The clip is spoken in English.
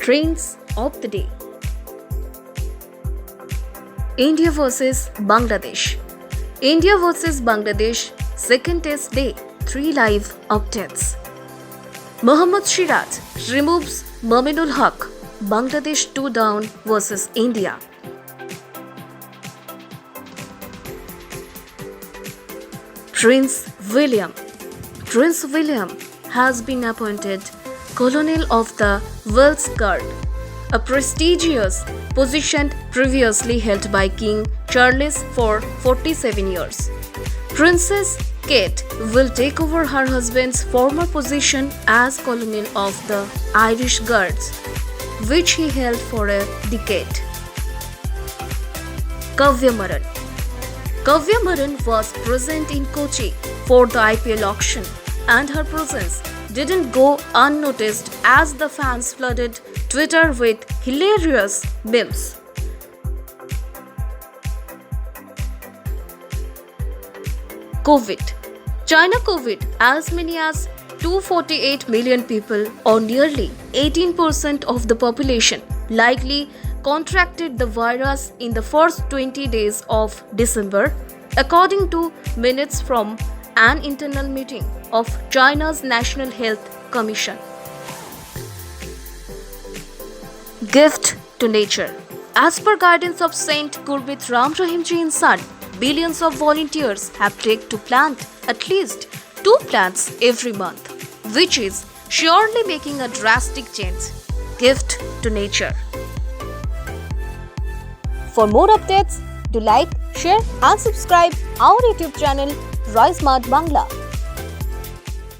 Trains of the day. India vs Bangladesh. India vs Bangladesh, second test day, 3 live updates. Mohammad Siraj removes Mominul Haq, Bangladesh 2 down vs India. Prince William. Prince William has been appointed Colonel of the Welsh Guard, a prestigious position previously held by King Charles for 47 years. Princess Kate will take over her husband's former position as Colonel of the Irish Guards, which he held for a decade. Kavya Maran. Kavya Maran was present in Kochi for the IPL auction, and her presence didn't go unnoticed as the fans flooded Twitter with hilarious memes. COVID. China COVID, as many as 248 million people, or nearly 18% of the population, likely contracted the virus in the first 20 days of December, according to minutes from an internal meeting of China's National Health Commission. Gift to nature. As per guidance of Saint Gurbit Ram Rahim Ji Insan, billions of volunteers have taken to plant at least 2 plants every month, which is surely making a drastic change. Gift to nature. For more updates, do like, share and subscribe our YouTube channel Rise Smart Bangla.